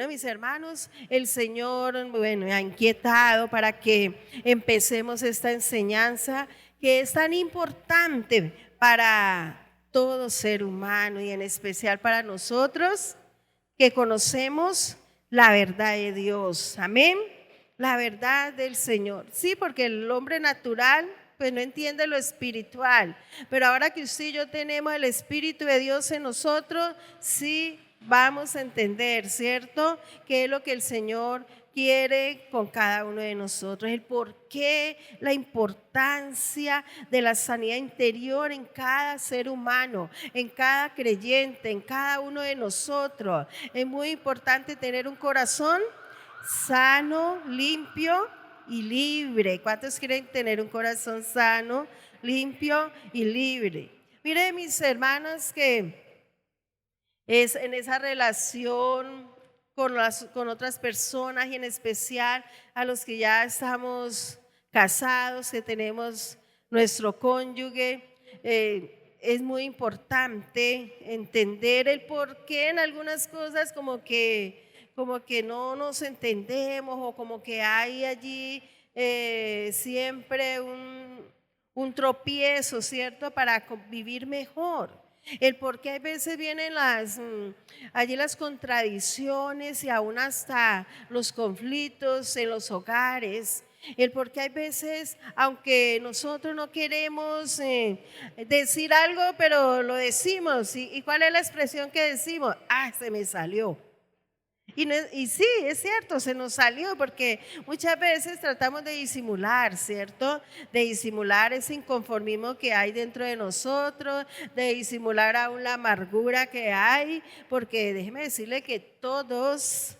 Bueno, mis hermanos, el Señor, bueno, me ha inquietado para que empecemos esta enseñanza que es tan importante para todo ser humano y en especial para nosotros que conocemos la verdad de Dios. Amén. La verdad del Señor. Sí, porque el hombre natural pues no entiende lo espiritual, pero ahora que usted y yo tenemos el Espíritu de Dios en nosotros, sí vamos a entender, ¿cierto? ¿Qué es lo que el Señor quiere con cada uno de nosotros? El por qué, la importancia de la sanidad interior en cada ser humano, en cada creyente, en cada uno de nosotros. Es muy importante tener un corazón sano, limpio y libre. ¿Cuántos quieren tener un corazón sano, limpio y libre? Miren, mis hermanas, que es en esa relación con otras personas y en especial a los que ya estamos casados, que tenemos nuestro cónyuge, es muy importante entender el por qué en algunas cosas como que no nos entendemos o como que hay allí siempre un tropiezo, ¿cierto? Para vivir mejor. El por qué a veces vienen allí las contradicciones y aún hasta los conflictos en los hogares. El por qué hay veces, aunque nosotros no queremos decir algo, pero lo decimos. ¿Y cuál es la expresión que decimos? Ah, se me salió. Y sí, es cierto, se nos salió porque muchas veces tratamos de disimular, ¿cierto? De disimular ese inconformismo que hay dentro de nosotros, de disimular aún la amargura que hay, porque déjeme decirle que todos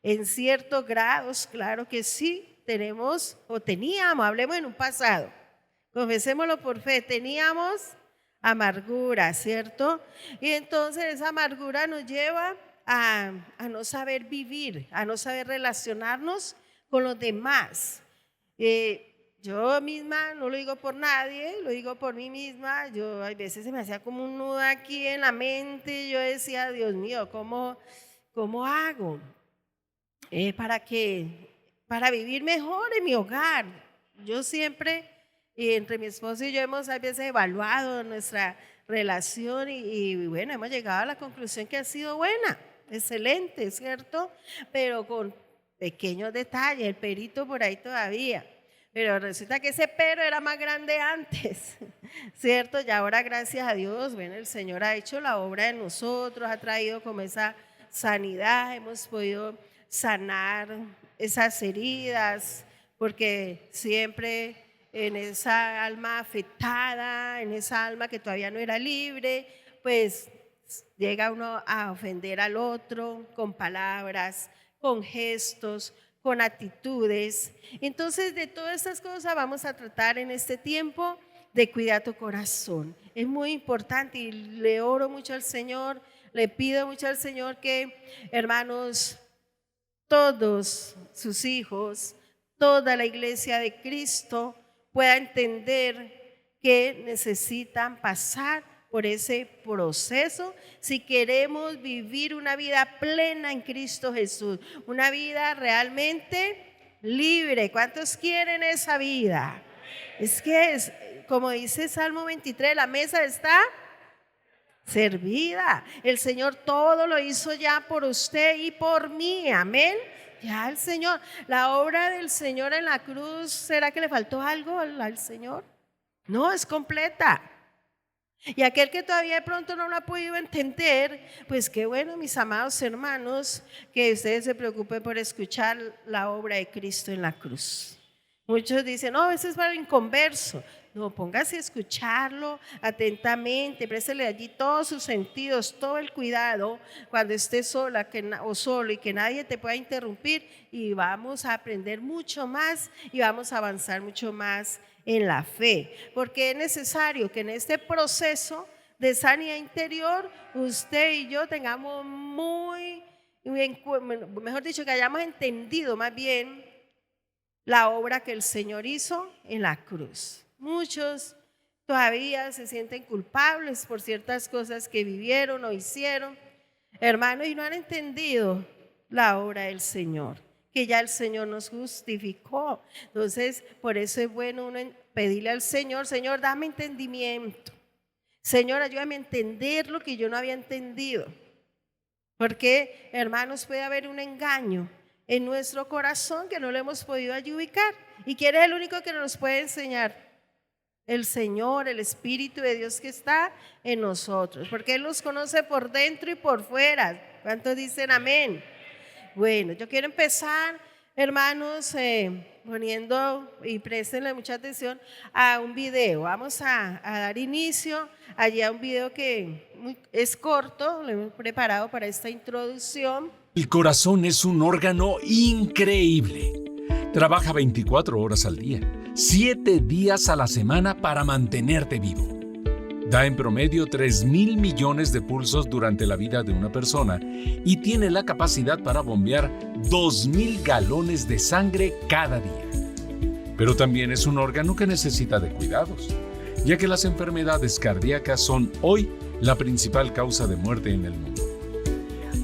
en ciertos grados, claro que sí, tenemos o teníamos, hablemos en un pasado, confesémoslo por fe, teníamos amargura, ¿cierto? Y entonces esa amargura nos lleva a no saber vivir, a no saber relacionarnos con los demás. Yo misma, no lo digo por nadie, lo digo por mí misma, yo a veces se me hacía como un nudo aquí en la mente, yo decía, Dios mío, ¿cómo hago para vivir mejor en mi hogar? Yo siempre, entre mi esposo y yo hemos a veces evaluado nuestra relación y bueno, hemos llegado a la conclusión que ha sido buena, excelente, ¿cierto? Pero con pequeños detalles, el perito por ahí todavía. Pero resulta que ese pero era más grande antes, ¿cierto? Y ahora, gracias a Dios, bueno, el Señor ha hecho la obra en nosotros, ha traído como esa sanidad, hemos podido sanar esas heridas, porque siempre en esa alma afectada, en esa alma que todavía no era libre, pues llega uno a ofender al otro con palabras, con gestos, con actitudes. Entonces, de todas estas cosas vamos a tratar en este tiempo de cuidar tu corazón. Es muy importante y le oro mucho al Señor, le pido mucho al Señor que, hermanos, todos sus hijos, toda la iglesia de Cristo pueda entender que necesitan pasar por ese proceso si queremos vivir una vida plena en Cristo Jesús, una vida realmente libre. ¿Cuántos quieren esa vida? Es que es, como dice Salmo 23, la mesa está servida. El Señor todo lo hizo ya por usted y por mí. Amén. Ya el Señor, la obra del Señor en la cruz, ¿será que le faltó algo al Señor? No, es completa. Y aquel que todavía de pronto no lo ha podido entender, pues qué bueno, mis amados hermanos, que ustedes se preocupen por escuchar la obra de Cristo en la cruz. Muchos dicen, no, eso es para el inconverso. No, póngase a escucharlo atentamente, préstele allí todos sus sentidos, todo el cuidado cuando estés sola o solo y que nadie te pueda interrumpir y vamos a aprender mucho más y vamos a avanzar mucho más en la fe, porque es necesario que en este proceso de sanidad interior usted y yo tengamos muy bien, mejor dicho, que hayamos entendido más bien la obra que el Señor hizo en la cruz. Muchos todavía se sienten culpables por ciertas cosas que vivieron o hicieron, hermanos, y no han entendido la obra del Señor, que ya el Señor nos justificó. Entonces, por eso es bueno uno pedirle al Señor: Señor, dame entendimiento. Señor, ayúdame a entender lo que yo no había entendido. Porque, hermanos, puede haber un engaño en nuestro corazón que no lo hemos podido ubicar. ¿Y quién es el único que nos puede enseñar? El Señor, el Espíritu de Dios que está en nosotros, porque Él nos conoce por dentro y por fuera. ¿Cuántos dicen amén? Bueno, yo quiero empezar, hermanos, poniendo, y préstenle mucha atención, a un video. Vamos a dar inicio allí a un video que es corto, lo hemos preparado para esta introducción. El corazón es un órgano increíble. Trabaja 24 horas al día, 7 días a la semana para mantenerte vivo. Da en promedio 3.000 millones de pulsos durante la vida de una persona y tiene la capacidad para bombear 2.000 galones de sangre cada día. Pero también es un órgano que necesita de cuidados, ya que las enfermedades cardíacas son hoy la principal causa de muerte en el mundo.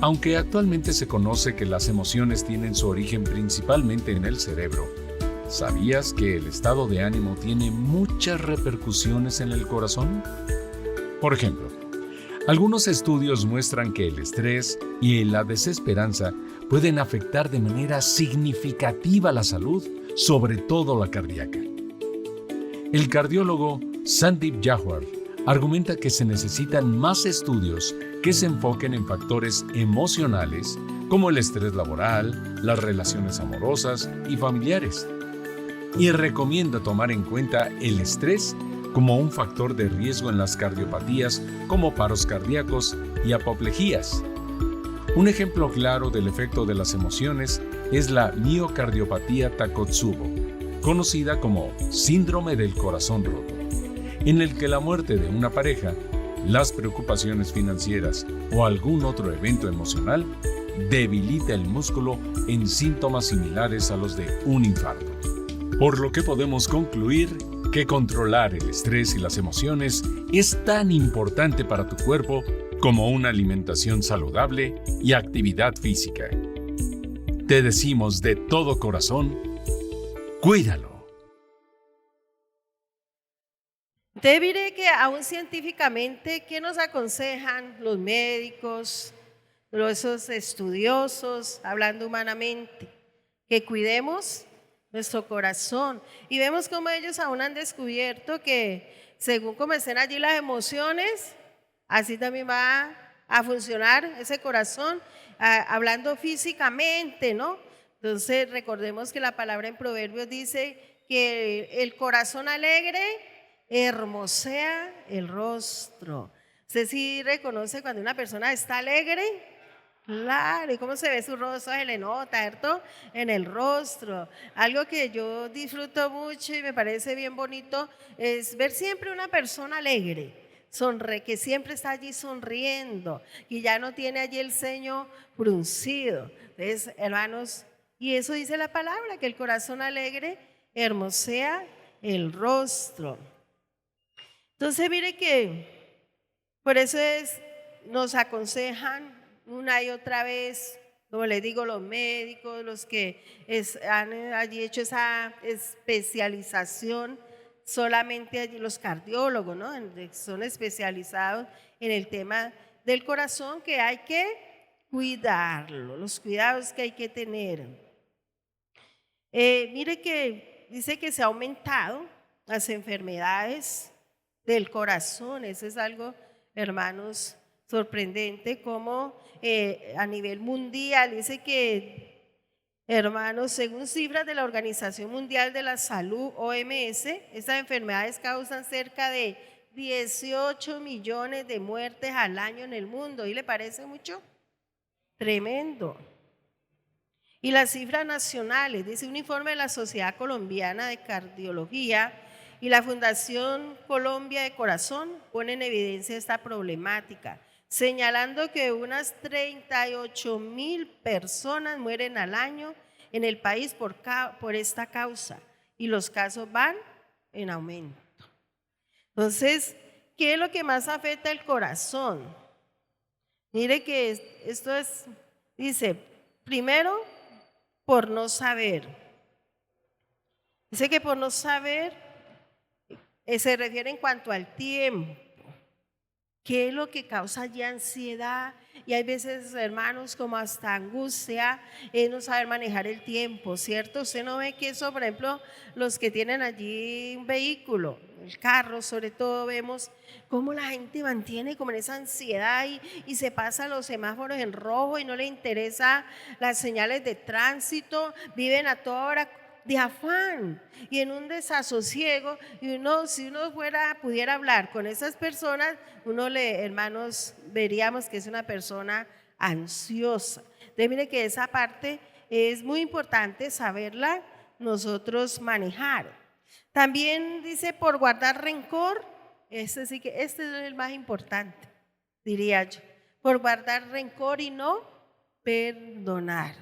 Aunque actualmente se conoce que las emociones tienen su origen principalmente en el cerebro, ¿sabías que el estado de ánimo tiene muchas repercusiones en el corazón? Por ejemplo, algunos estudios muestran que el estrés y la desesperanza pueden afectar de manera significativa la salud, sobre todo la cardíaca. El cardiólogo Sandeep Jawhar argumenta que se necesitan más estudios que se enfoquen en factores emocionales como el estrés laboral, las relaciones amorosas y familiares. Y recomienda tomar en cuenta el estrés como un factor de riesgo en las cardiopatías como paros cardíacos y apoplejías. Un ejemplo claro del efecto de las emociones es la miocardiopatía Takotsubo, conocida como síndrome del corazón roto, en el que la muerte de una pareja, las preocupaciones financieras o algún otro evento emocional debilita el músculo en síntomas similares a los de un infarto. Por lo que podemos concluir que controlar el estrés y las emociones es tan importante para tu cuerpo como una alimentación saludable y actividad física. Te decimos de todo corazón, cuídalo. Te diré que aún científicamente, ¿qué nos aconsejan los médicos, esos estudiosos, hablando humanamente? Que cuidemos nuestro corazón. Y vemos cómo ellos aún han descubierto que según como estén allí las emociones, así también va a funcionar ese corazón, hablando físicamente, ¿no? Entonces recordemos que la palabra en Proverbios dice que el corazón alegre hermosea el rostro. ¿Usted sí reconoce cuando una persona está alegre? Claro, y cómo se ve su rostro, se le nota, ¿cierto? En el rostro. Algo que yo disfruto mucho y me parece bien bonito es ver siempre una persona alegre, que siempre está allí sonriendo y ya no tiene allí el ceño fruncido. Entonces, hermanos, y eso dice la palabra, que el corazón alegre hermosea el rostro. Entonces, mire que por eso nos aconsejan una y otra vez, como les digo, los médicos, los que han allí hecho esa especialización, solamente allí los cardiólogos, ¿no? Son especializados en el tema del corazón, que hay que cuidarlo, los cuidados que hay que tener. Mire que dice que se ha aumentado las enfermedades del corazón. Eso es algo, hermanos, sorprendente, como a nivel mundial dice que, hermanos, según cifras de la Organización Mundial de la Salud, OMS, estas enfermedades causan cerca de 18 millones de muertes al año en el mundo. ¿Y le parece mucho? Tremendo. Y las cifras nacionales, dice un informe de la Sociedad Colombiana de Cardiología y la Fundación Colombia de Corazón, pone en evidencia esta problemática, señalando que unas 38.000 personas mueren al año en el país por esta causa, y los casos van en aumento. Entonces, ¿qué es lo que más afecta el corazón? Mire que esto dice, Primero, por no saber. Dice que por no saber se refiere en cuanto al tiempo. ¿Qué es lo que causa ya ansiedad? Y hay veces, hermanos, como hasta angustia, es no saber manejar el tiempo, ¿cierto? Usted no ve que eso, por ejemplo, los que tienen allí un vehículo, el carro, sobre todo, vemos cómo la gente mantiene como en esa ansiedad y se pasa los semáforos en rojo y no le interesa las señales de tránsito, viven a toda hora de afán y en un desasosiego. Y si uno pudiera hablar con esas personas, hermanos, veríamos que es una persona ansiosa. Entonces mire que esa parte es muy importante saberla nosotros manejar. También dice por guardar rencor. Este es el más importante, diría yo, por guardar rencor y no perdonar.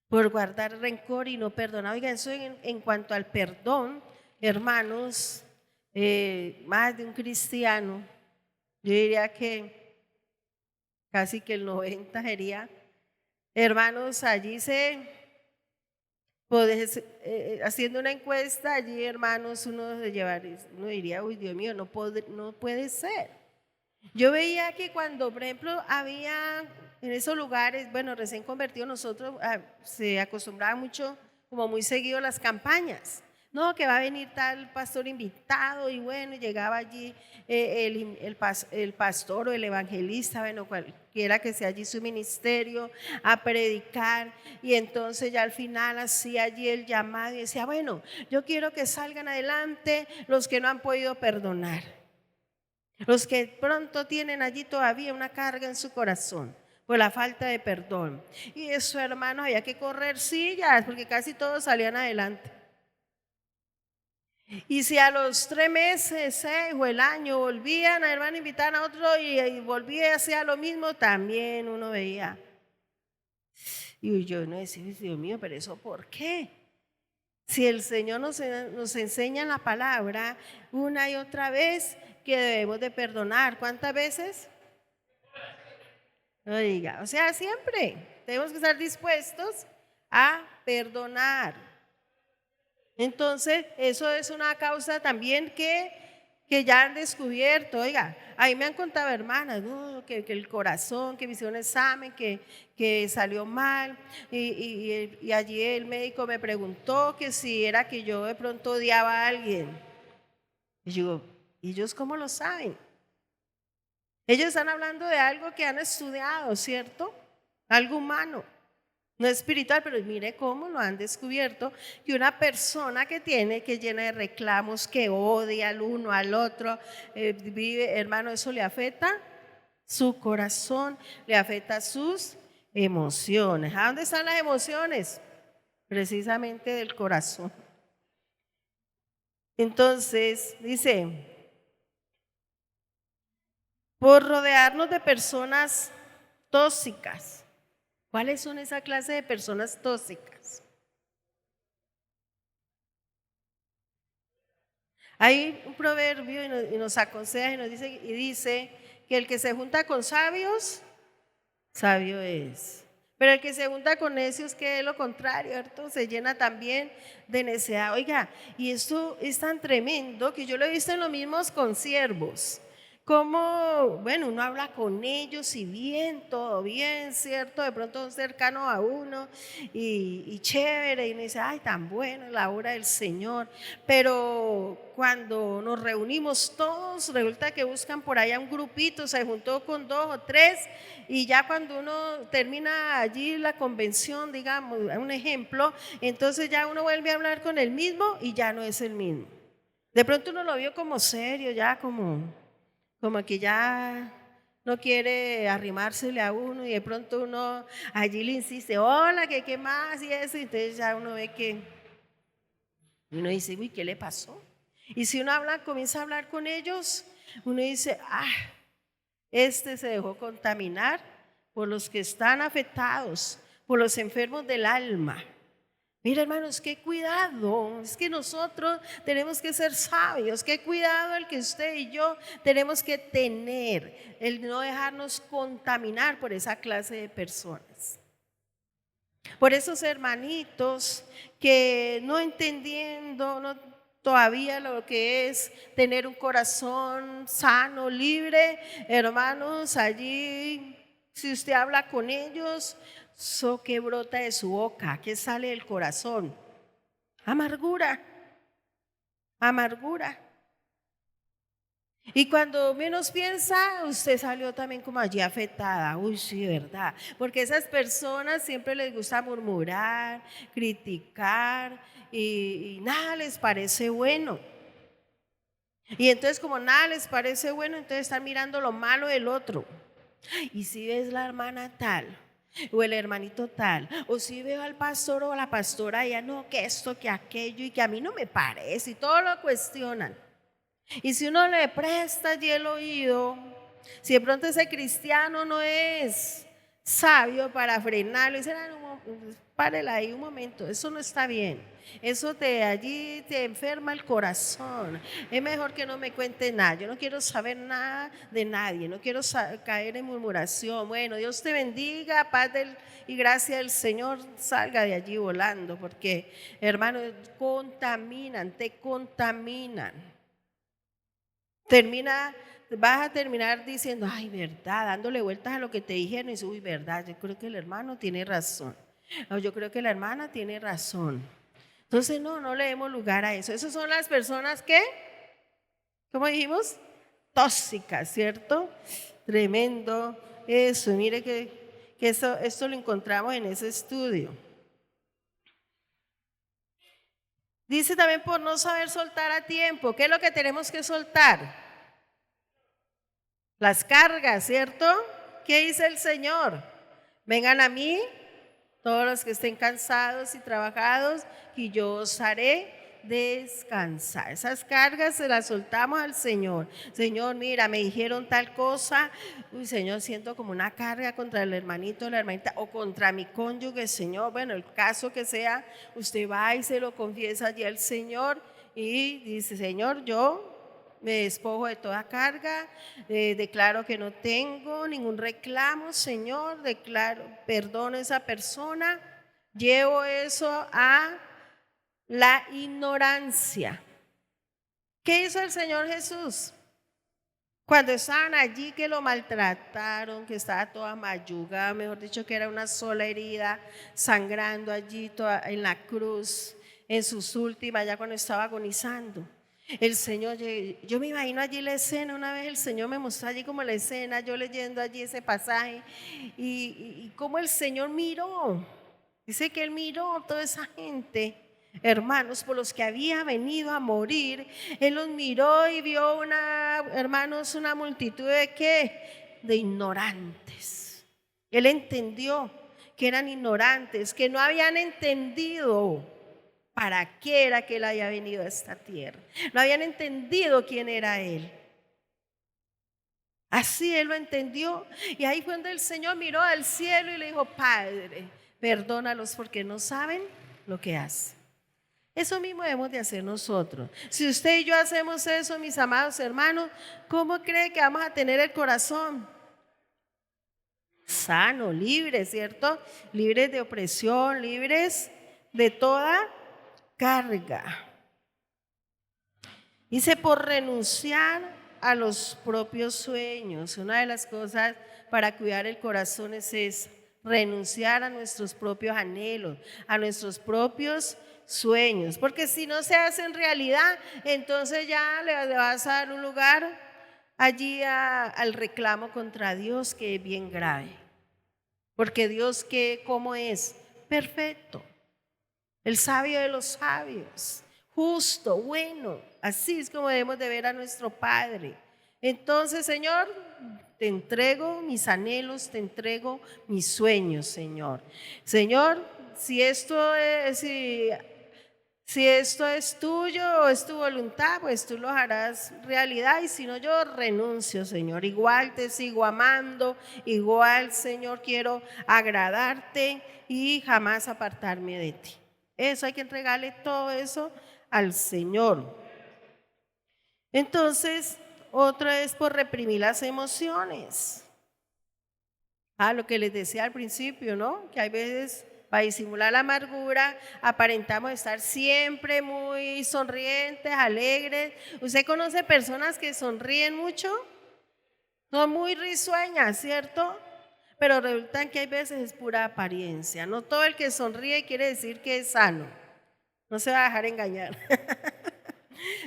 Por guardar rencor y no perdonar. Oiga, eso en cuanto al perdón, hermanos, más de un cristiano, yo diría que casi que el 90 sería, hermanos, allí haciendo una encuesta, allí hermanos, uno diría, uy Dios mío, no puede ser. Yo veía que cuando, por ejemplo, había en esos lugares, bueno, recién convertidos nosotros, se acostumbraba mucho, como muy seguido, las campañas. No, que va a venir tal pastor invitado y bueno, llegaba allí el pastor o el evangelista, bueno, cualquiera que sea allí su ministerio, a predicar, y entonces ya al final hacía allí el llamado y decía, bueno, yo quiero que salgan adelante los que no han podido perdonar. Los que pronto tienen allí todavía una carga en su corazón por la falta de perdón. Y eso, hermanos, había que correr sillas porque casi todos salían adelante. Y si a los 3 meses, 6 o el año volvían a hermano invitar a otro y volvía a hacer lo mismo, también uno veía. Y yo no decía, Dios mío, pero eso ¿por qué? Si el Señor nos enseña en la palabra una y otra vez que debemos de perdonar. ¿Cuántas veces? Oiga, o sea, siempre tenemos que estar dispuestos a perdonar. Entonces, eso es una causa también que ya han descubierto. Oiga, ahí me han contado hermanas, ¿no? que el corazón, que me hicieron un examen, que salió mal, y allí el médico me preguntó que si era que yo de pronto odiaba a alguien. Y yo, ¿y ellos cómo lo saben? Ellos están hablando de algo que han estudiado, ¿cierto? Algo humano, no espiritual, pero mire cómo lo han descubierto, que una persona que llena de reclamos, que odia al uno, al otro, vive, hermano, eso le afecta su corazón, le afecta sus emociones. ¿A dónde están las emociones? Precisamente del corazón. Entonces, dice, por rodearnos de personas tóxicas. ¿Cuáles son esa clase de personas tóxicas? Hay un proverbio y nos aconseja y dice que el que se junta con sabios, sabio es. Pero el que se junta con necios, que es lo contrario, ¿cierto? Se llena también de necedad. Oiga, y esto es tan tremendo que yo lo he visto en los mismos consiervos. Como, bueno, uno habla con ellos y bien, todo bien, ¿cierto? De pronto son cercanos a uno y chévere, y uno dice, ay, tan bueno la obra del Señor. Pero cuando nos reunimos todos, resulta que buscan por allá un grupito, se juntó con 2 o 3, y ya cuando uno termina allí la convención, digamos, un ejemplo, entonces ya uno vuelve a hablar con el mismo y ya no es el mismo. De pronto uno lo vio como serio, ya como que ya no quiere arrimársele a uno, y de pronto uno allí le insiste, hola, que qué más y eso, y entonces ya uno ve que uno dice, uy, ¿qué le pasó? Y si uno comienza a hablar con ellos, uno dice, este se dejó contaminar por los que están afectados, por los enfermos del alma. Mira, hermanos, qué cuidado, es que nosotros tenemos que ser sabios, qué cuidado el que usted y yo tenemos que tener, el no dejarnos contaminar por esa clase de personas. Por esos hermanitos que no entendiendo todavía lo que es tener un corazón sano, libre, hermanos, allí si usted habla con ellos, eso que brota de su boca, que sale del corazón, amargura, amargura. Y cuando menos piensa, usted salió también como allí afectada. Uy, sí, verdad. Porque esas personas siempre les gusta murmurar, criticar y nada les parece bueno. Y entonces como nada les parece bueno, entonces están mirando lo malo del otro. Y si ves la hermana tal, o el hermanito tal, o si veo al pastor o a la pastora, ya no, que esto, que aquello, y que a mí no me parece, y todo lo cuestionan. Y si uno le presta allí el oído, si de pronto ese cristiano no es sabio para frenarlo, y dice, párela ahí un momento, eso no está bien, eso allí te enferma el corazón, es mejor que no me cuente nada, yo no quiero saber nada de nadie, no quiero caer en murmuración. Bueno, Dios te bendiga, paz y gracia del Señor, salga de allí volando, porque hermanos, te contaminan. Vas a terminar diciendo, ay, verdad, dándole vueltas a lo que te dijeron y dices, uy, verdad, yo creo que el hermano tiene razón. No, yo creo que la hermana tiene razón. Entonces, no le demos lugar a eso. Esas son las personas que, ¿cómo dijimos? Tóxicas, ¿cierto? Tremendo eso. Mire que esto lo encontramos en ese estudio. Dice también por no saber soltar a tiempo. ¿Qué es lo que tenemos que soltar? Las cargas, ¿cierto? ¿Qué dice el Señor? Vengan a mí, todos los que estén cansados y trabajados, y yo os haré descansar. Esas cargas se las soltamos al Señor. Señor, mira, me dijeron tal cosa. Uy, Señor, siento como una carga contra el hermanito, la hermanita, o contra mi cónyuge, Señor. Bueno, el caso que sea, usted va y se lo confiesa allí al Señor y dice, Señor, yo me despojo de toda carga, declaro que no tengo ningún reclamo, Señor, declaro, perdono a esa persona, llevo eso a la ignorancia. ¿Qué hizo el Señor Jesús? Cuando estaban allí que lo maltrataron, que estaba toda mayuga, mejor dicho que era una sola herida, sangrando allí toda en la cruz, en sus últimas, ya cuando estaba agonizando. El Señor, yo me imagino allí la escena, una vez el Señor me mostró allí como la escena, yo leyendo allí ese pasaje, y cómo el Señor miró, dice que Él miró a toda esa gente, hermanos, por los que había venido a morir. Él los miró y vio hermanos, una multitud de ¿qué? De ignorantes. Él entendió que eran ignorantes, que no habían entendido para qué era que Él había venido a esta tierra. No habían entendido quién era Él. Así Él lo entendió. Y ahí fue donde el Señor miró al cielo y le dijo, Padre, perdónalos porque no saben lo que hacen. Eso mismo debemos de hacer nosotros. Si usted y yo hacemos eso, mis amados hermanos, ¿cómo cree que vamos a tener el corazón sano, libre, ¿cierto? Libres de opresión, libres de toda carga. Dice, por renunciar a los propios sueños. Una de las cosas para cuidar el corazón es renunciar a nuestros propios anhelos, a nuestros propios sueños, porque si no se hacen realidad, entonces ya le vas a dar un lugar allí al reclamo contra Dios, que es bien grave, porque Dios, ¿cómo es? Perfecto, el sabio de los sabios, justo, bueno, así es como debemos de ver a nuestro Padre. Entonces, Señor, te entrego mis anhelos, te entrego mis sueños, Señor. Señor, si esto es tuyo o es tu voluntad, pues tú lo harás realidad, y si no, yo renuncio, Señor. Igual te sigo amando, igual, Señor, quiero agradarte y jamás apartarme de ti. Eso hay que entregarle todo eso al Señor. Entonces, otra es por reprimir las emociones. Lo que les decía al principio, ¿no? Que hay veces para disimular la amargura aparentamos estar siempre muy sonrientes, alegres. ¿Usted conoce personas que sonríen mucho? Son muy risueñas, ¿cierto? Pero resulta que hay veces es pura apariencia. No todo el que sonríe quiere decir que es sano. No se va a dejar engañar.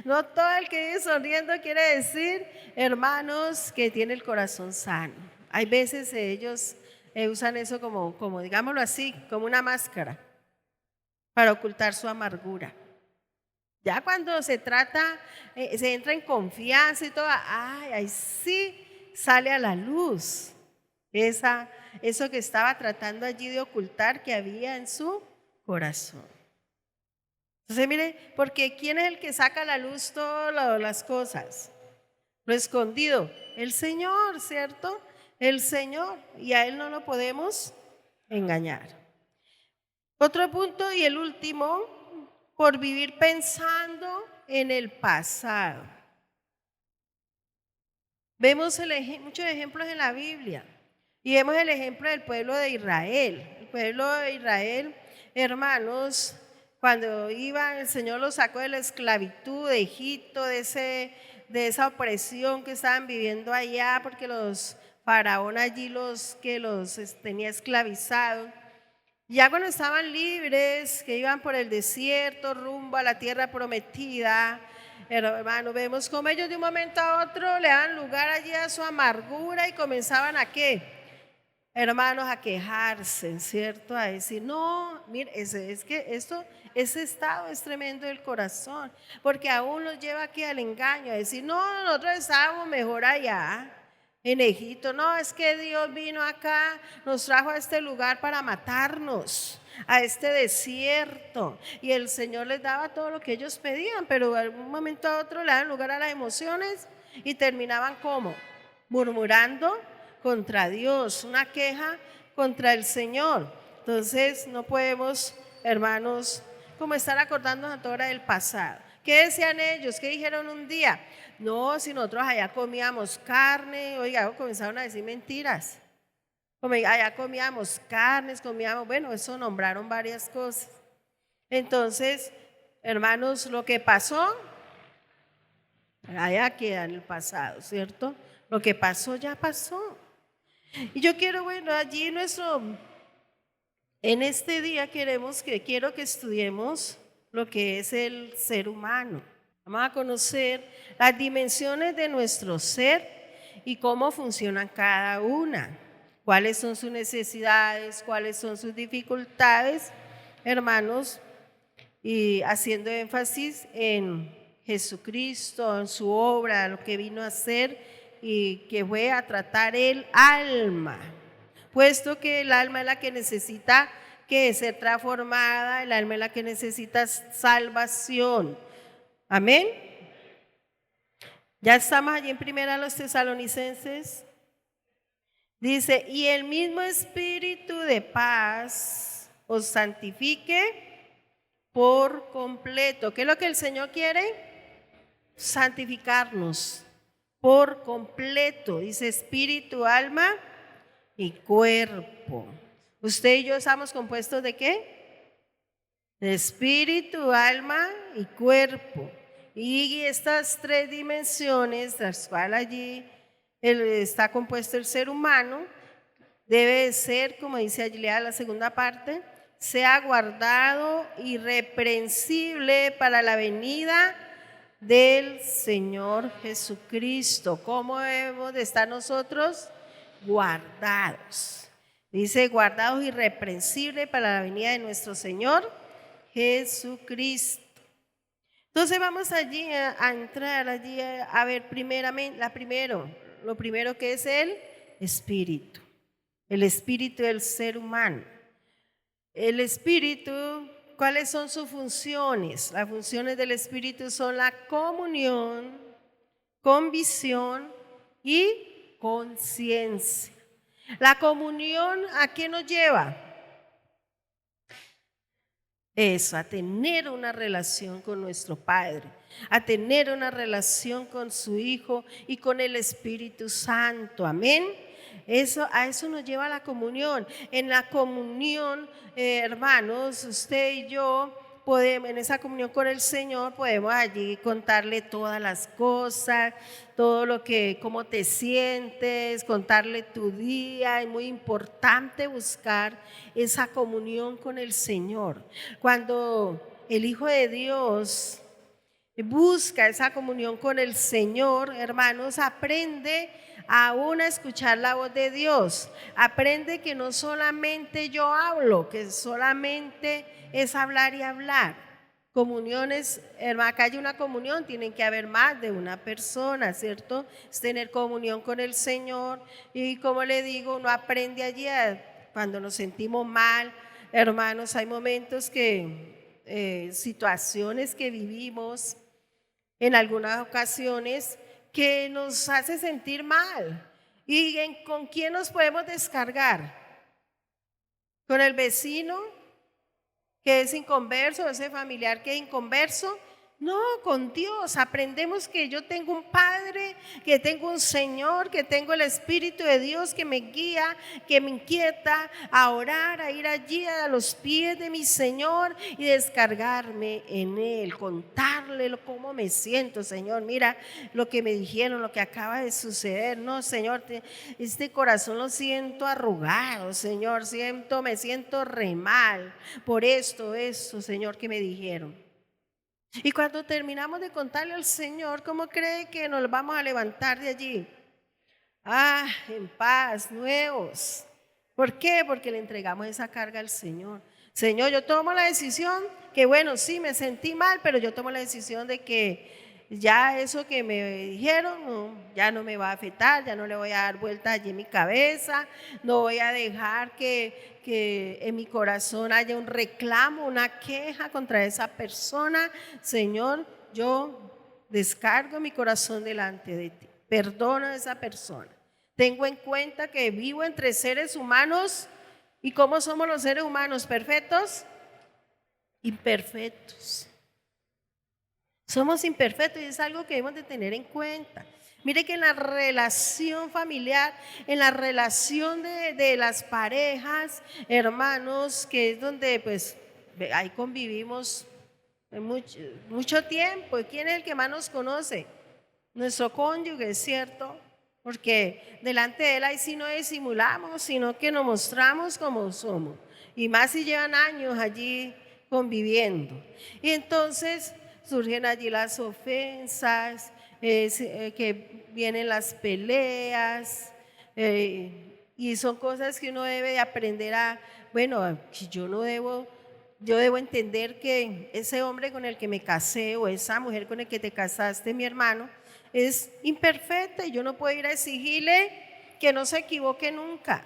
No todo el que vive sonriendo quiere decir, hermanos, que tiene el corazón sano. Hay veces ellos usan eso como, digámoslo así, como una máscara para ocultar su amargura. Ya cuando se trata, se entra en confianza y todo, ahí sí sale a la luz eso que estaba tratando allí de ocultar que había en su corazón. Entonces, mire, porque ¿quién es el que saca a la luz todas las cosas? Lo escondido, el Señor, ¿cierto? El Señor, y a Él no lo podemos engañar. Otro punto y el último, por vivir pensando en el pasado. Vemos muchos ejemplos en la Biblia y vemos el ejemplo del pueblo de Israel. El pueblo de Israel, hermanos, cuando el Señor los sacó de la esclavitud de Egipto, de esa opresión que estaban viviendo allá, porque los faraón allí los tenía esclavizados. Ya cuando estaban libres, que iban por el desierto rumbo a la tierra prometida, hermano, vemos como ellos de un momento a otro le dan lugar allí a su amargura y comenzaban ¿a qué? Hermanos, a quejarse, ¿cierto? A decir, no, mire, es que ese estado es tremendo del corazón, porque aún los lleva aquí al engaño, a decir, no, nosotros estábamos mejor allá en Egipto, no, es que Dios vino acá, nos trajo a este lugar para matarnos, a este desierto, y el Señor les daba todo lo que ellos pedían, pero de un momento a otro le dan lugar a las emociones y terminaban como murmurando contra Dios, una queja contra el Señor. Entonces no podemos, hermanos, como estar acordándonos a toda hora del pasado. ¿Qué decían ellos? ¿Qué dijeron un día? No, si nosotros allá comíamos carne, oiga, comenzaron a decir mentiras. Allá comíamos carnes, bueno, eso nombraron varias cosas. Entonces, hermanos, lo que pasó, allá queda en el pasado, ¿cierto? Lo que pasó ya pasó. Y yo quiero, allí en este día quiero que estudiemos lo que es el ser humano. Vamos a conocer las dimensiones de nuestro ser y cómo funcionan cada una. Cuáles son sus necesidades, cuáles son sus dificultades, hermanos, y haciendo énfasis en Jesucristo, en su obra, lo que vino a hacer y que fue a tratar el alma, puesto que el alma es la que necesita ser transformada, el alma es la que necesita salvación. Amén. Ya estamos allí en Primera los Tesalonicenses. Dice, y el mismo Espíritu de paz os santifique por completo. ¿Qué es lo que el Señor quiere? Santificarnos por completo. Dice espíritu, alma y cuerpo. ¿Usted y yo estamos compuestos de qué? De espíritu, alma y cuerpo. Y estas tres dimensiones, las cuales allí está compuesto el ser humano, debe ser, como dice allí la segunda parte, sea guardado irreprensible para la venida del Señor Jesucristo. ¿Cómo debemos de estar nosotros? Guardados. Dice, guardados irreprensibles para la venida de nuestro Señor Jesucristo. Entonces vamos allí a entrar allí a ver primeramente, lo primero que es el espíritu del ser humano. El espíritu, ¿cuáles son sus funciones? Las funciones del espíritu son la comunión, convicción y conciencia. La comunión, ¿a qué nos lleva? Eso, a tener una relación con nuestro Padre, a tener una relación con su Hijo y con el Espíritu Santo. Amén. A eso nos lleva la comunión. En la comunión, hermanos, usted y yo podemos, en esa comunión con el Señor, podemos allí contarle todas las cosas, todo lo que, cómo te sientes, contarle tu día. Es muy importante buscar esa comunión con el Señor. Cuando el Hijo de Dios busca esa comunión con el Señor, hermanos, aprende aún a escuchar la voz de Dios. Aprende que no solamente yo hablo, que solamente es hablar y hablar. Comuniones, acá hay una comunión, tienen que haber más de una persona, ¿cierto? Es tener comunión con el Señor. Y como le digo, uno aprende allí cuando nos sentimos mal. Hermanos, hay momentos situaciones que vivimos en algunas ocasiones que nos hace sentir mal. ¿Y con quién nos podemos descargar? ¿Con el vecino que es inconverso, ese familiar que es inconverso? No, con Dios. Aprendemos que yo tengo un Padre, que tengo un Señor, que tengo el Espíritu de Dios que me guía, que me inquieta a orar, a ir allí a los pies de mi Señor y descargarme en Él, contarle cómo me siento. Señor, mira lo que me dijeron, lo que acaba de suceder. No, Señor, este corazón lo siento arrugado, Señor, me siento re mal por esto, Señor, que me dijeron. Y cuando terminamos de contarle al Señor, ¿cómo cree que nos vamos a levantar de allí? En paz, nuevos. ¿Por qué? Porque le entregamos esa carga al Señor. Señor, yo tomo la decisión que bueno, sí, me sentí mal, pero yo tomo la decisión de que ya eso que me dijeron ya no me va a afectar, ya no le voy a dar vueltas allí en mi cabeza, no voy a dejar que en mi corazón haya un reclamo, una queja contra esa persona. Señor, yo descargo mi corazón delante de ti, perdona a esa persona. Tengo en cuenta que vivo entre seres humanos. ¿Y cómo somos los seres humanos? ¿Perfectos? Imperfectos. Somos imperfectos y es algo que debemos de tener en cuenta. Mire que en la relación familiar, en la relación de las parejas, hermanos, que es donde pues ahí convivimos mucho tiempo. ¿Quién es el que más nos conoce? Nuestro cónyuge, ¿cierto? Porque delante de él ahí sí no disimulamos, sino que nos mostramos como somos. Y más si llevan años allí conviviendo. Y entonces surgen allí las ofensas, que vienen las peleas, y son cosas que uno debe de aprender yo debo entender que ese hombre con el que me casé o esa mujer con el que te casaste, mi hermano, es imperfecta y yo no puedo ir a exigirle que no se equivoque nunca.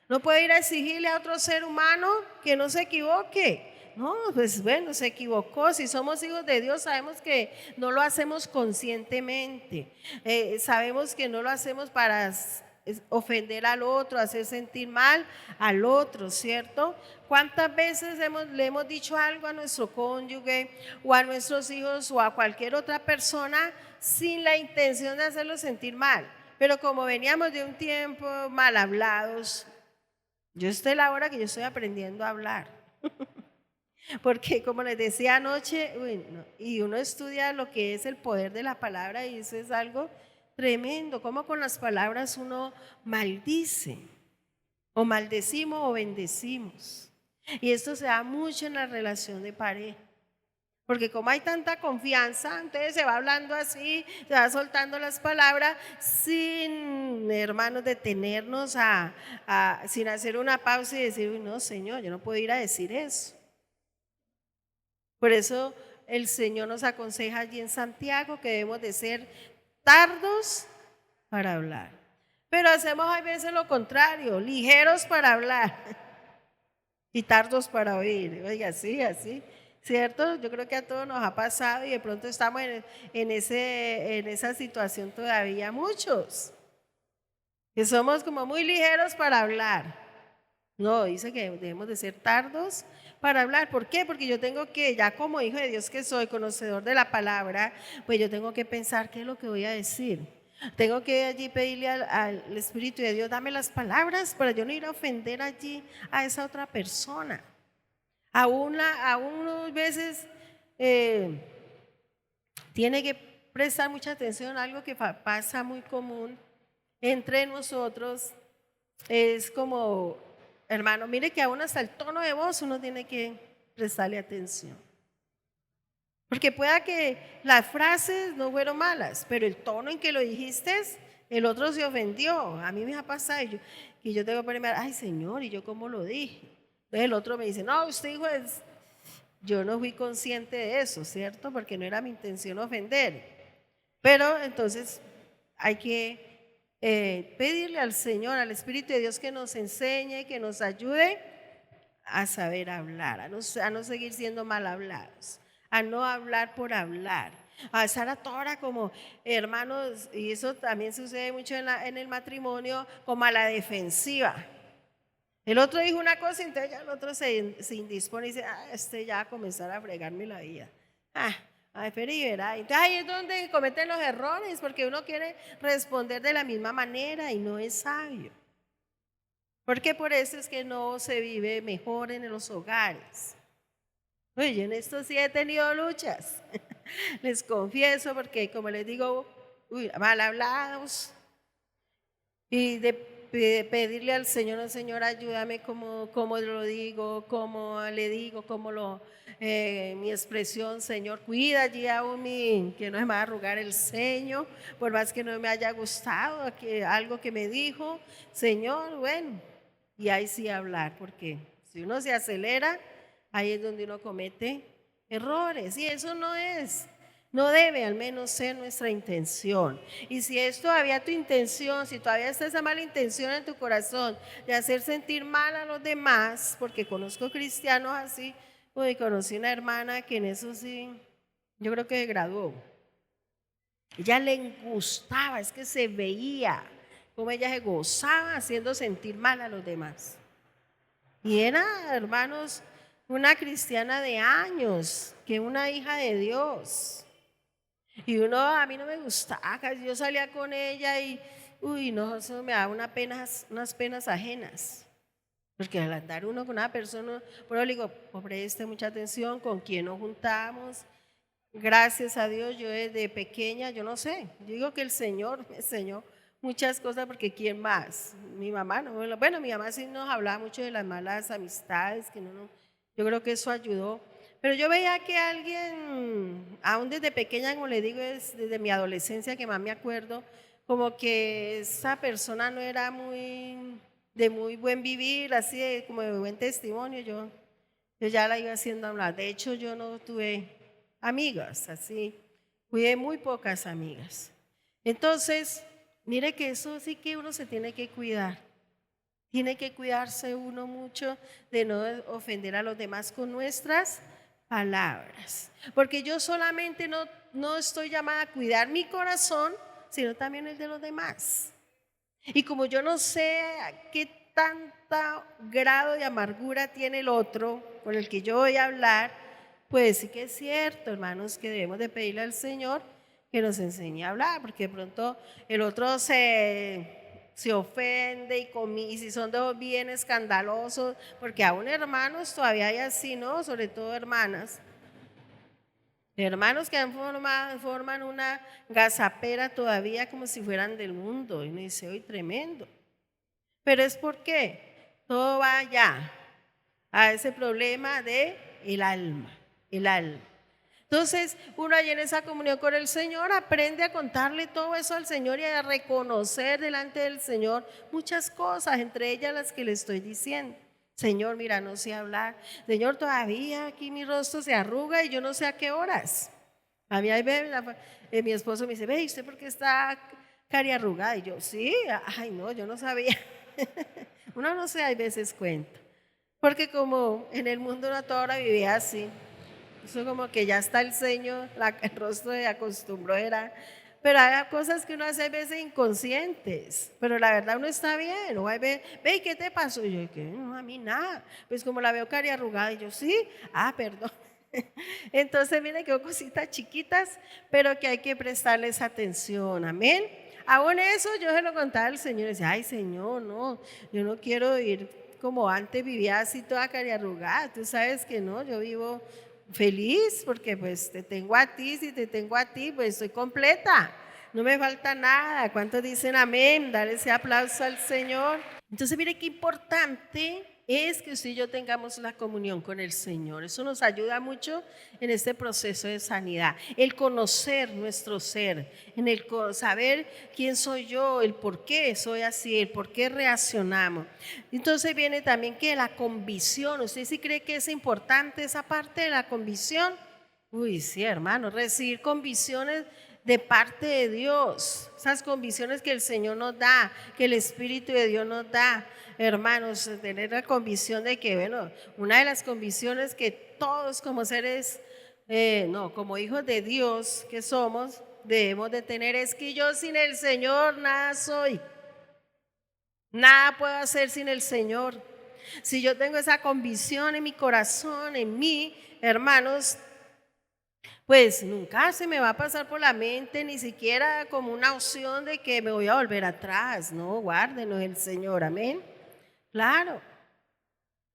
No puedo ir a exigirle a otro ser humano que no se equivoque. No, pues bueno, se equivocó. Si somos hijos de Dios, sabemos que no lo hacemos conscientemente. Sabemos que no lo hacemos para ofender al otro, hacer sentir mal al otro, ¿cierto? ¿Cuántas veces le hemos dicho algo a nuestro cónyuge o a nuestros hijos o a cualquier otra persona sin la intención de hacerlo sentir mal? Pero como veníamos de un tiempo mal hablados, yo estoy a la hora que yo estoy aprendiendo a hablar. Porque como les decía anoche, y uno estudia lo que es el poder de la palabra y eso es algo tremendo, como con las palabras uno maldice, o maldecimos o bendecimos. Y esto se da mucho en la relación de pareja. Porque como hay tanta confianza, entonces se va hablando así, se va soltando las palabras sin, hermanos, detenernos sin hacer una pausa y decir, no, Señor, yo no puedo ir a decir eso. Por eso el Señor nos aconseja allí en Santiago que debemos de ser tardos para hablar. Pero hacemos a veces lo contrario, ligeros para hablar y tardos para oír. Oiga, así, ¿cierto? Yo creo que a todos nos ha pasado y de pronto estamos en esa situación todavía muchos. Que somos como muy ligeros para hablar. No, dice que debemos de ser tardos para hablar. ¿Por qué? Porque yo tengo que, ya como hijo de Dios que soy, conocedor de la palabra, pues yo tengo que pensar qué es lo que voy a decir. Tengo que allí pedirle al Espíritu de Dios, dame las palabras para yo no ir a ofender allí a esa otra persona. Aún veces tiene que prestar mucha atención a algo que pasa muy común entre nosotros. Es como, hermano, mire que aún hasta el tono de voz uno tiene que prestarle atención. Porque pueda que las frases no fueron malas, pero el tono en que lo dijiste, el otro se ofendió. A mí me ha pasado y yo tengo que ponerme, ay Señor, ¿y yo cómo lo dije? Entonces el otro me dice, no, usted dijo es. Yo no fui consciente de eso, ¿cierto? Porque no era mi intención ofender. Pero entonces hay que pedirle al Señor, al Espíritu de Dios que nos enseñe, que nos ayude a saber hablar, a no seguir siendo mal hablados, a no hablar por hablar, a estar a toda hora como hermanos, y eso también sucede mucho en el matrimonio, como a la defensiva. El otro dijo una cosa, entonces ya el otro se indispone y dice, este ya va a comenzar a fregarme la vida. Pero y verá. Entonces ahí es donde cometen los errores, porque uno quiere responder de la misma manera y no es sabio. Porque por eso es que no se vive mejor en los hogares. Oye, yo en esto sí he tenido luchas, les confieso, porque como les digo, mal hablados, y de pedirle al Señor, Señor, ayúdame como lo digo, como le digo, mi expresión, Señor, cuida allí aún que no se me va a arrugar el ceño, por más que no me haya gustado algo que me dijo, Señor, bueno, y ahí sí hablar, porque si uno se acelera, ahí es donde uno comete errores, y eso no debe al menos ser nuestra intención. Y si es todavía tu intención, si todavía está esa mala intención en tu corazón de hacer sentir mal a los demás, porque conozco cristianos así, conocí una hermana que en eso sí, yo creo que se graduó. Ella le gustaba, es que se veía como ella se gozaba haciendo sentir mal a los demás. Y era, hermanos, una cristiana de años, que una hija de Dios. Y a mí no me gustaba, yo salía con ella y, no, eso me daba unas penas ajenas. Porque al andar uno con una persona, pero le digo, preste mucha atención con quién nos juntamos. Gracias a Dios, yo desde pequeña, yo no sé, yo digo que el Señor me enseñó muchas cosas, porque ¿quién más? Mi mamá, no, bueno, mi mamá sí nos hablaba mucho de las malas amistades, yo creo que eso ayudó. Pero yo veía que alguien, aún desde pequeña, como le digo, es desde mi adolescencia que más me acuerdo, como que esa persona no era de muy buen vivir, así como de buen testimonio. Yo ya la iba haciendo hablar. De hecho, yo no tuve amigas, así, cuidé muy pocas amigas. Entonces, mire que eso sí que uno se tiene que cuidar. Tiene que cuidarse uno mucho de no ofender a los demás con nuestras palabras, porque yo solamente no estoy llamada a cuidar mi corazón, sino también el de los demás. Y como yo no sé qué tanto grado de amargura tiene el otro con el que yo voy a hablar, pues sí que es cierto, hermanos, que debemos de pedirle al Señor que nos enseñe a hablar, porque de pronto el otro se ofende y si son dos bien escandalosos, porque aún hermanos todavía hay así, ¿no? Sobre todo hermanas. Hermanos que forman una gazapera todavía como si fueran del mundo, y me dice, hoy tremendo. Pero es porque todo va ya a ese problema de el alma. Entonces, uno allí en esa comunión con el Señor aprende a contarle todo eso al Señor y a reconocer delante del Señor muchas cosas, entre ellas las que le estoy diciendo. Señor, mira, no sé hablar. Señor, todavía aquí mi rostro se arruga y yo no sé a qué horas. A mí ahí mi esposo me dice, ve, ¿usted por qué está cari arrugada? Y yo, sí, ay no, yo no sabía. Uno no sé, hay veces cuenta. Porque como en el mundo no toda hora vivía así. Eso como que ya está el ceño, el rostro se acostumbró, era Pero hay cosas que uno hace a veces inconscientes, pero la verdad uno está bien. O hay ve, ¿qué te pasó? Y yo, ¿qué? No, a mí nada. Pues como la veo cari arrugada, y yo, sí, perdón. Entonces, miren que son cositas chiquitas, pero que hay que prestarles atención, amén. Aún eso yo se lo contaba al Señor, y decía, ay Señor, no, yo no quiero ir como antes vivía así toda cariarrugada, tú sabes que no, yo vivo feliz porque pues te tengo a ti, si te tengo a ti pues estoy completa, no me falta nada. ¿Cuántos dicen amén? Dale ese aplauso al Señor. Entonces mire qué importante es que usted y yo tengamos la comunión con el Señor. Eso nos ayuda mucho en este proceso de sanidad. El conocer nuestro ser, en el saber quién soy yo, el por qué soy así, el por qué reaccionamos. Entonces viene también que la convicción. ¿Usted sí cree que es importante esa parte de la convicción? Uy, sí, hermano, recibir convicciones de parte de Dios, esas convicciones que el Señor nos da, que el Espíritu de Dios nos da. Hermanos, tener la convicción de que, bueno, una de las convicciones que todos como seres, como hijos de Dios que somos, debemos de tener es que yo sin el Señor nada soy, nada puedo hacer sin el Señor. Si yo tengo esa convicción en mi corazón, en mí, hermanos, pues nunca se me va a pasar por la mente, ni siquiera como una opción de que me voy a volver atrás. No, guárdenos el Señor, amén. Claro,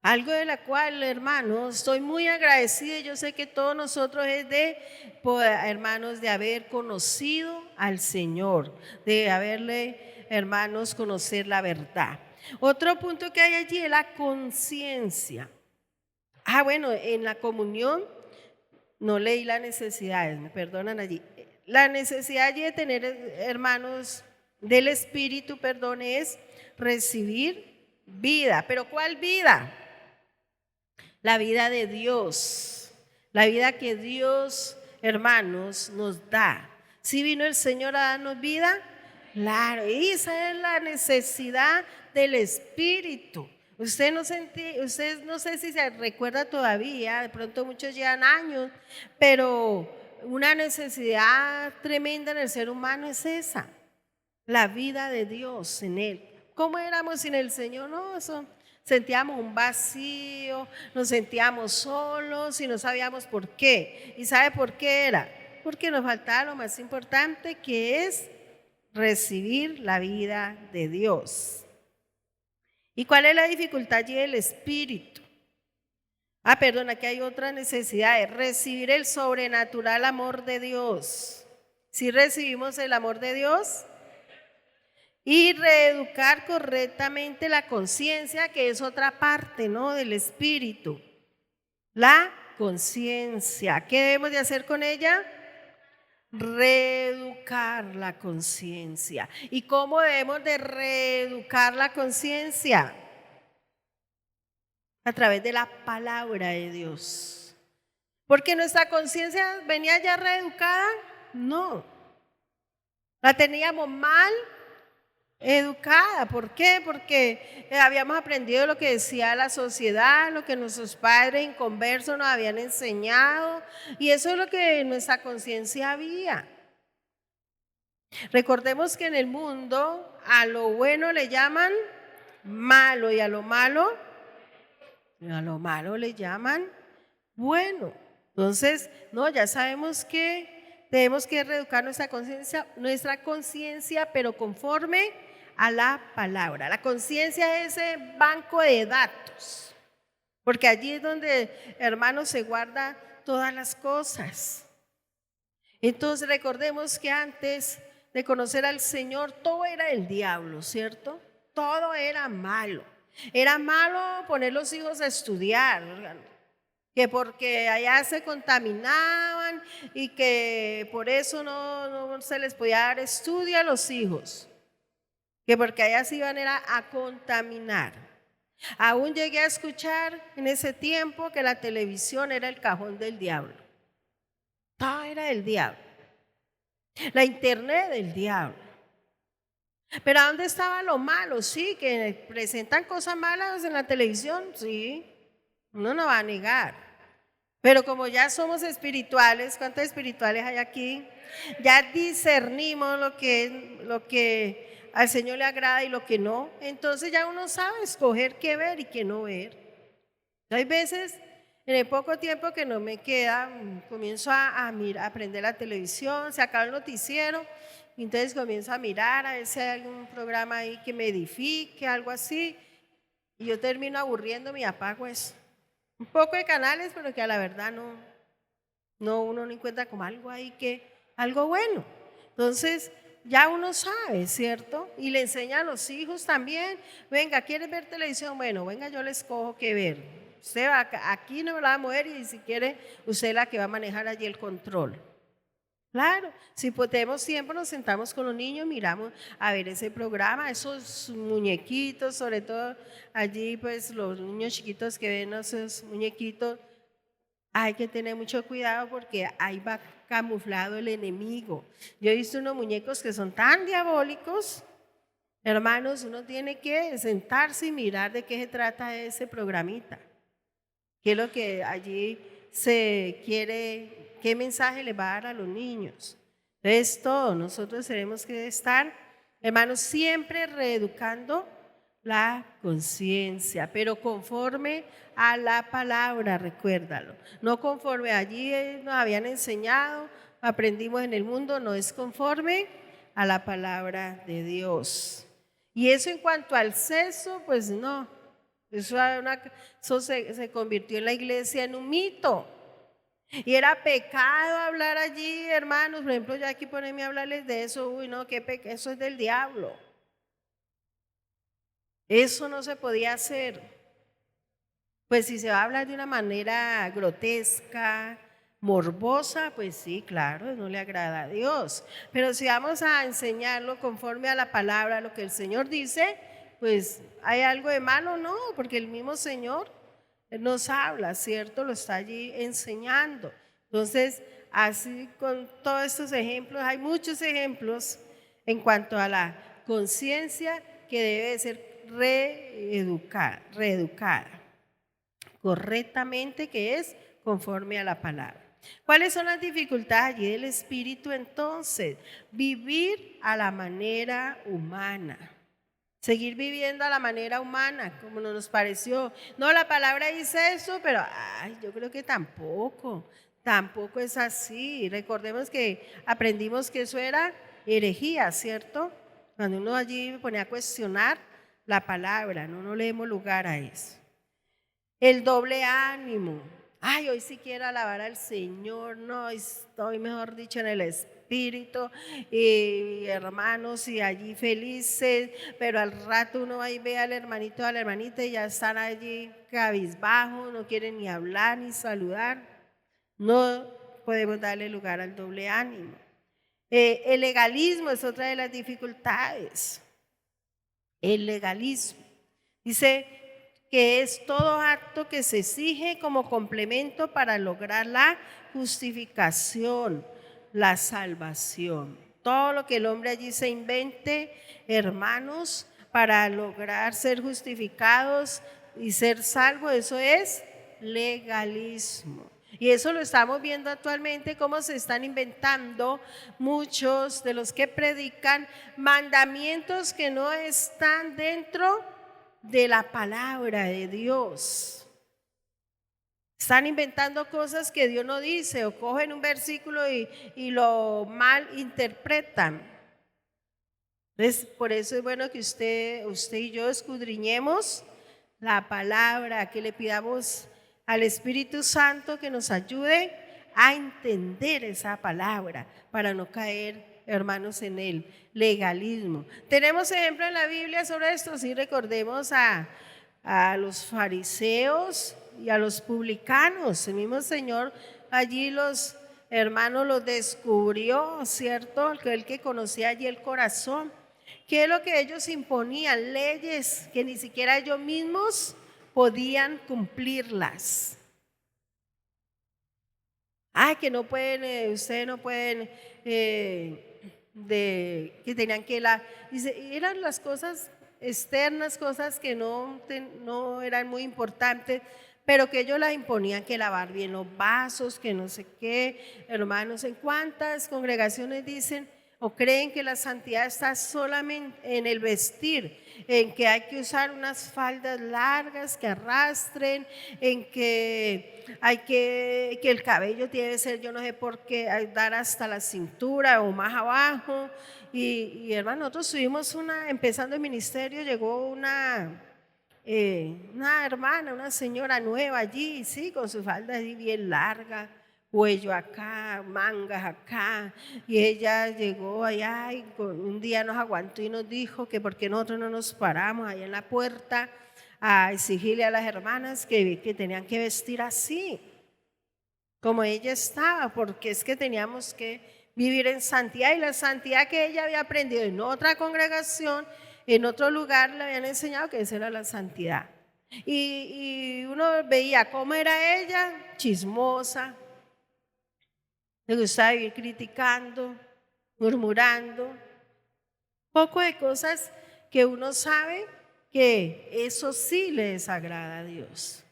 algo de la cual, hermanos, estoy muy agradecida. Yo sé que todos nosotros es hermanos, de haber conocido al Señor, de haberle, hermanos, conocer la verdad. Otro punto que hay allí es la conciencia. Bueno, en la comunión no leí las necesidades, me perdonan allí. La necesidad allí de tener, hermanos, del Espíritu, perdón, es recibir vida. ¿Pero cuál vida? La vida de Dios, la vida que Dios, hermanos, nos da. ¿Sí vino el Señor a darnos vida? Claro, esa es la necesidad del Espíritu. Usted no sé si se recuerda todavía, de pronto muchos llevan años, pero una necesidad tremenda en el ser humano es esa, la vida de Dios en él. ¿Cómo éramos sin el Señor? No, sentíamos un vacío, nos sentíamos solos y no sabíamos por qué. ¿Y sabe por qué era? Porque nos faltaba lo más importante, que es recibir la vida de Dios. ¿Y cuál es la dificultad allí del Espíritu? Perdón, aquí hay otra necesidad, es recibir el sobrenatural amor de Dios. ¿Sí recibimos el amor de Dios? Y reeducar correctamente la conciencia, que es otra parte, ¿no?, del Espíritu. La conciencia, ¿qué debemos de hacer con ella? Reeducar la conciencia. ¿Y cómo debemos de reeducar la conciencia? A través de la palabra de Dios. ¿Porque nuestra conciencia venía ya reeducada? No. La teníamos mal educada. ¿Por qué? Porque habíamos aprendido lo que decía la sociedad, lo que nuestros padres inconversos nos habían enseñado, y eso es lo que en nuestra conciencia había. Recordemos que en el mundo a lo bueno le llaman malo, y a lo malo le llaman bueno. Entonces, no, ya sabemos que tenemos que reeducar nuestra conciencia, pero conforme a la palabra. La conciencia es ese banco de datos, porque allí es donde, hermanos, se guarda todas las cosas. Entonces recordemos que antes de conocer al Señor todo era el diablo, ¿cierto? Todo era malo. Era malo poner los hijos a estudiar, que porque allá se contaminaban y que por eso no se les podía dar estudio a los hijos, que porque allá se iban a contaminar. Aún llegué a escuchar en ese tiempo que la televisión era el cajón del diablo. Todo era del diablo. La internet del diablo. Pero ¿a dónde estaba lo malo? Sí, que presentan cosas malas en la televisión, sí, uno no va a negar. Pero como ya somos espirituales, ¿cuántos espirituales hay aquí? Ya discernimos lo que al Señor le agrada y lo que no. Entonces ya uno sabe escoger qué ver y qué no ver. Hay veces, en el poco tiempo que no me queda, comienzo a mirar, a prender la televisión, se acaba el noticiero, y entonces comienzo a mirar a ver si hay algún programa ahí que me edifique, algo así, y yo termino aburriéndome y apago eso. Un poco de canales, pero que a la verdad uno no encuentra como algo ahí algo bueno. Entonces, ya uno sabe, ¿cierto? Y le enseña a los hijos también. Venga, ¿quieres ver televisión? Bueno, venga, yo les cojo qué ver. Usted va, aquí no me la va a mover y si quiere, usted es la que va a manejar allí el control. Claro, si tenemos tiempo nos sentamos con los niños, miramos a ver ese programa, esos muñequitos, sobre todo allí pues los niños chiquitos que ven esos muñequitos, hay que tener mucho cuidado porque ahí va camuflado el enemigo. Yo he visto unos muñecos que son tan diabólicos, hermanos, uno tiene que sentarse y mirar de qué se trata ese programita, qué es lo que allí se quiere. ¿Qué mensaje le va a dar a los niños? Entonces, todos nosotros tenemos que estar, hermanos, siempre reeducando la conciencia, pero conforme a la palabra, recuérdalo. No conforme allí nos habían enseñado, aprendimos en el mundo, no es conforme a la palabra de Dios. Y eso en cuanto al sexo, pues no. Eso se convirtió en la iglesia en un mito. Y era pecado hablar allí, hermanos. Por ejemplo, ya aquí ponerme a hablarles de eso. Uy, no, qué pecado, eso es del diablo. Eso no se podía hacer. Pues si se va a hablar de una manera grotesca, morbosa, pues sí, claro, no le agrada a Dios. Pero si vamos a enseñarlo conforme a la palabra, lo que el Señor dice, pues hay algo de malo, no, porque el mismo Señor nos habla, ¿cierto? Lo está allí enseñando. Entonces, así con todos estos ejemplos, hay muchos ejemplos en cuanto a la conciencia que debe ser reeducada correctamente, que es conforme a la palabra. ¿Cuáles son las dificultades allí del espíritu entonces? Vivir a la manera humana. Seguir viviendo a la manera humana, como nos pareció. No, la palabra dice eso, pero yo creo que tampoco es así. Recordemos que aprendimos que eso era herejía, ¿cierto? Cuando uno allí me pone a cuestionar la palabra, no le demos lugar a eso. El doble ánimo. Hoy sí quiero alabar al Señor, no, estoy mejor dicho en el espíritu, y hermanos, y allí felices, pero al rato uno ahí ve al hermanito, a la hermanita, y ya están allí cabizbajos, no quieren ni hablar ni saludar. No podemos darle lugar al doble ánimo. El legalismo es otra de las dificultades. El legalismo. Dice que es todo acto que se exige como complemento para lograr la justificación, la salvación. Todo lo que el hombre allí se invente, hermanos, para lograr ser justificados y ser salvos, eso es legalismo. Y eso lo estamos viendo actualmente, cómo se están inventando muchos de los que predican mandamientos que no están dentro de la palabra de Dios. Están inventando cosas que Dios no dice, o cogen un versículo y lo mal interpretan. Entonces, por eso es bueno que usted y yo escudriñemos la palabra, que le pidamos al Espíritu Santo que nos ayude a entender esa palabra para no caer, hermanos, en el legalismo. Tenemos ejemplo en la Biblia sobre esto, sí, recordemos a los fariseos y a los publicanos. El mismo Señor allí los hermanos los descubrió, ¿cierto? El que conocía allí el corazón. ¿Qué es lo que ellos imponían? Leyes que ni siquiera ellos mismos podían cumplirlas. Que no pueden, ustedes no pueden, que tenían que dice, eran las cosas externas, cosas que no eran muy importantes, pero que ellos las imponían que lavar bien los vasos, que no sé qué, hermanos, en cuántas congregaciones dicen o creen que la santidad está solamente en el vestir, en que hay que usar unas faldas largas que arrastren, en que hay que el cabello tiene que ser, yo no sé por qué, dar hasta la cintura o más abajo. Y hermano, nosotros tuvimos empezando el ministerio, llegó una hermana, una señora nueva allí, sí, con su falda así bien larga, cuello acá, mangas acá, y ella llegó allá y un día nos aguantó y nos dijo que porque nosotros no nos paramos allá en la puerta a exigirle a las hermanas que tenían que vestir así, como ella estaba, porque es que teníamos que vivir en santidad, y la santidad que ella había aprendido en otra congregación, en otro lugar le habían enseñado que esa era la santidad. Y uno veía cómo era ella, chismosa, le gustaba vivir criticando, murmurando, poco de cosas que uno sabe que eso sí le desagrada a Dios.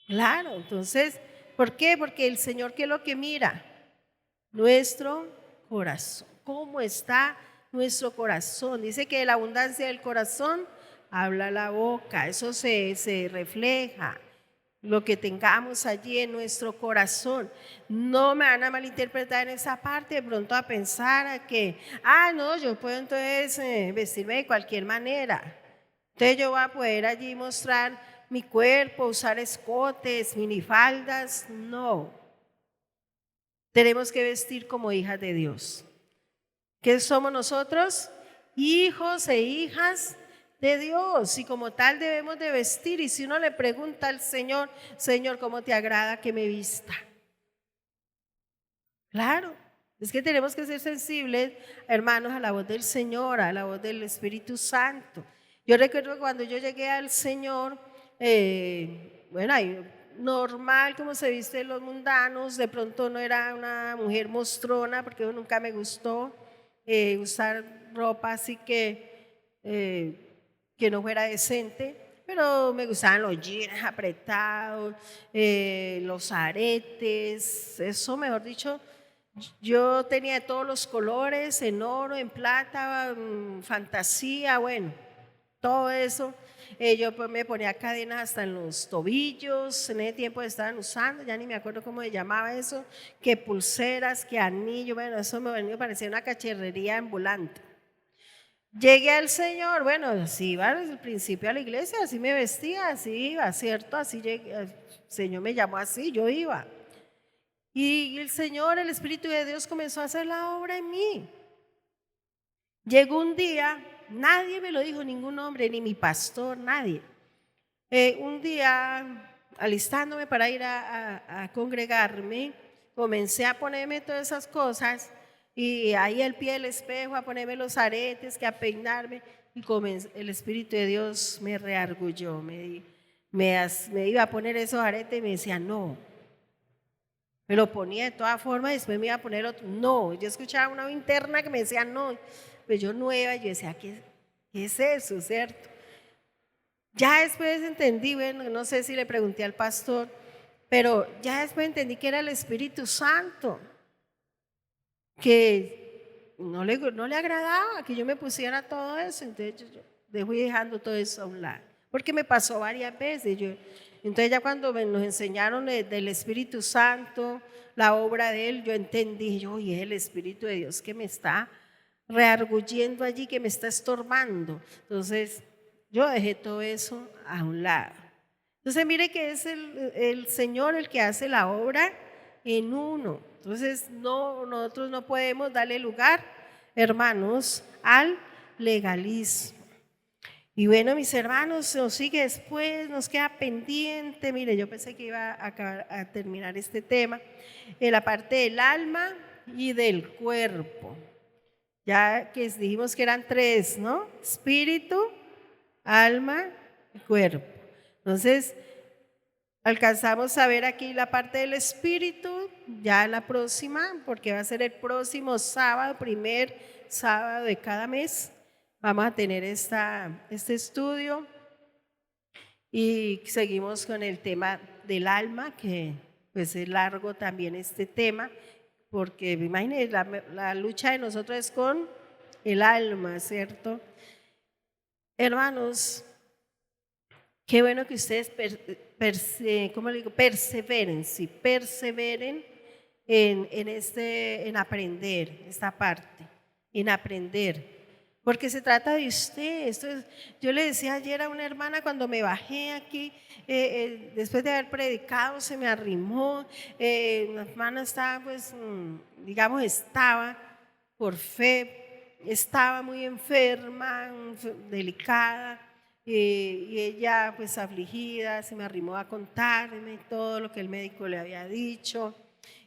Claro, entonces, ¿por qué? Porque el Señor, ¿qué es lo que mira? Nuestro corazón. ¿Cómo está nuestro corazón? Dice que de la abundancia del corazón habla la boca. Eso se refleja. Lo que tengamos allí en nuestro corazón. No me van a malinterpretar en esa parte, de pronto a pensar a que, no, yo puedo entonces vestirme de cualquier manera. Entonces yo voy a poder allí mostrar mi cuerpo, usar escotes, minifaldas. No. Tenemos que vestir como hijas de Dios. ¿Qué somos nosotros? Hijos e hijas de Dios, y como tal debemos de vestir. Y si uno le pregunta al Señor, Señor, ¿cómo te agrada que me vista? Claro, es que tenemos que ser sensibles, hermanos, a la voz del Señor, a la voz del Espíritu Santo. Yo recuerdo cuando yo llegué al Señor, normal como se visten los mundanos, de pronto no era una mujer mostrona, porque nunca me gustó usar ropa así que no fuera decente, pero me gustaban los jeans apretados, los aretes, eso mejor dicho, yo tenía de todos los colores, en oro, en plata, fantasía, bueno, todo eso. Yo pues me ponía cadenas hasta en los tobillos, en ese tiempo estaban usando, ya ni me acuerdo cómo se llamaba eso, que pulseras, que anillo, bueno, eso me parecía una cacharrería ambulante. Llegué al Señor, bueno, así iba desde el principio a la iglesia, así me vestía, así iba, ¿cierto? Así llegué, el Señor me llamó así, yo iba. Y el Señor, el Espíritu de Dios comenzó a hacer la obra en mí. Llegó un día, nadie me lo dijo, ningún hombre, ni mi pastor, nadie. Un día, alistándome para ir a congregarme, comencé a ponerme todas esas cosas, y ahí al pie del espejo a ponerme los aretes, que a peinarme, y el Espíritu de Dios me reargulló, me iba a poner esos aretes y me decía no. Me lo ponía de todas formas y después me iba a poner otro. No, yo escuchaba una interna que me decía no. Pues yo nueva, yo decía, ¿qué es eso, cierto? Ya después entendí, bueno, no sé si le pregunté al pastor, pero ya después entendí que era el Espíritu Santo, que no le agradaba que yo me pusiera todo eso. Entonces yo fui dejando todo eso a un lado, porque me pasó varias veces. Entonces ya cuando nos enseñaron del Espíritu Santo, la obra de Él, yo entendí, y es el Espíritu de Dios que me está rearguyendo allí, que me está estorbando. Entonces yo dejé todo eso a un lado. Entonces mire que es el Señor el que hace la obra en uno. Entonces nosotros no podemos darle lugar, hermanos, al legalismo. Y bueno, mis hermanos, nos sigue después, nos queda pendiente. Mire, yo pensé que iba a terminar este tema en la parte del alma y del cuerpo. Ya que dijimos que eran tres, ¿no? Espíritu, alma y cuerpo. Entonces, alcanzamos a ver aquí la parte del espíritu, ya la próxima, porque va a ser el próximo sábado, primer sábado de cada mes. Vamos a tener este estudio. Y seguimos con el tema del alma, que pues es largo también este tema, porque imagínense, la lucha de nosotros es con el alma, ¿cierto? Hermanos, qué bueno que ustedes ¿cómo le digo? Perseveren, sí, perseveren en aprender esta parte, en aprender. Porque se trata de usted. Yo le decía ayer a una hermana cuando me bajé aquí, después de haber predicado, se me arrimó. La hermana estaba, pues, digamos, estaba por fe, estaba muy enferma, delicada. Y ella pues afligida se me arrimó a contarme todo lo que el médico le había dicho,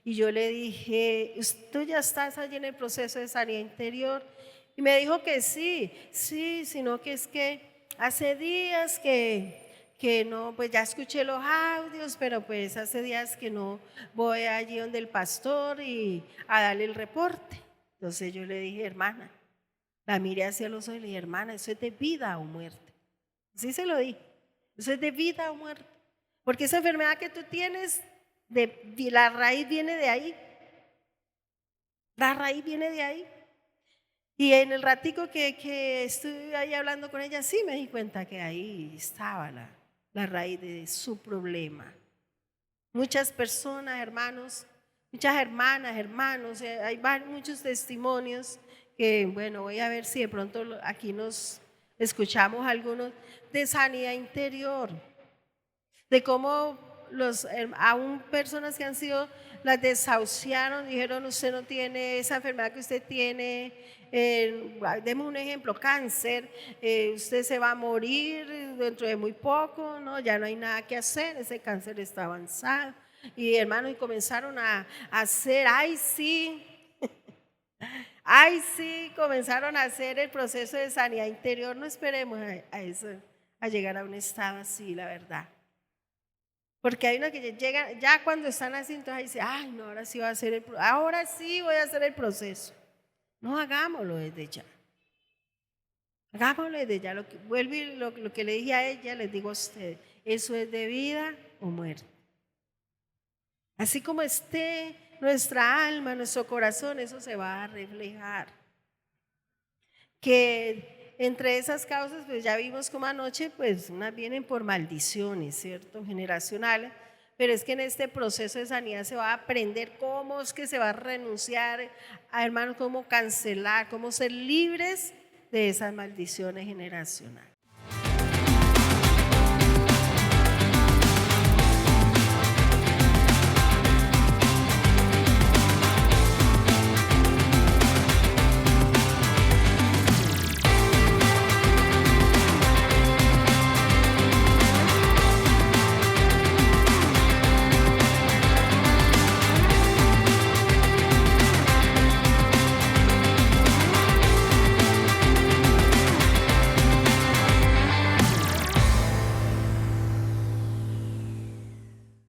y yo le dije: ¿tú ya estás allí en el proceso de sanidad interior? Y me dijo que sí, sí, sino que es que hace días que no, pues ya escuché los audios, pero pues hace días que no voy allí donde el pastor y a darle el reporte. Entonces yo le dije: hermana, la miré hacia los ojos y le dije: hermana, eso es de vida o muerte. Así se lo di. Eso es de vida o muerte. Porque esa enfermedad que tú tienes, la raíz viene de ahí. La raíz viene de ahí. Y en el ratico que estuve ahí hablando con ella, sí me di cuenta que ahí estaba la raíz de su problema. Muchas personas, hermanos, muchas hermanas, hermanos, hay muchos testimonios que, bueno, voy a ver si de pronto aquí nos escuchamos algunos de sanidad interior, de cómo aún personas que han sido, las desahuciaron, dijeron: usted no tiene esa enfermedad que usted tiene, demos un ejemplo, cáncer, usted se va a morir dentro de muy poco, ¿no? Ya no hay nada que hacer, ese cáncer está avanzado. Y hermanos, y comenzaron a hacer, ay sí, ay sí, comenzaron a hacer el proceso de sanidad interior. No esperemos a eso, a llegar a un estado así, la verdad. Porque hay unos que llegan, ya cuando están así, entonces dice: ay no, ahora sí ahora sí voy a hacer el proceso. No, hagámoslo desde ya. Hagámoslo desde ya. Vuelvo y lo que le dije a ella, les digo a ustedes: eso es de vida o muerte. Así como esté nuestra alma, nuestro corazón, eso se va a reflejar. Que entre esas causas, pues ya vimos como anoche, pues unas vienen por maldiciones, ¿cierto? Generacionales. Pero es que en este proceso de sanidad se va a aprender cómo es que se va a renunciar a, hermanos, cómo cancelar, cómo ser libres de esas maldiciones generacionales.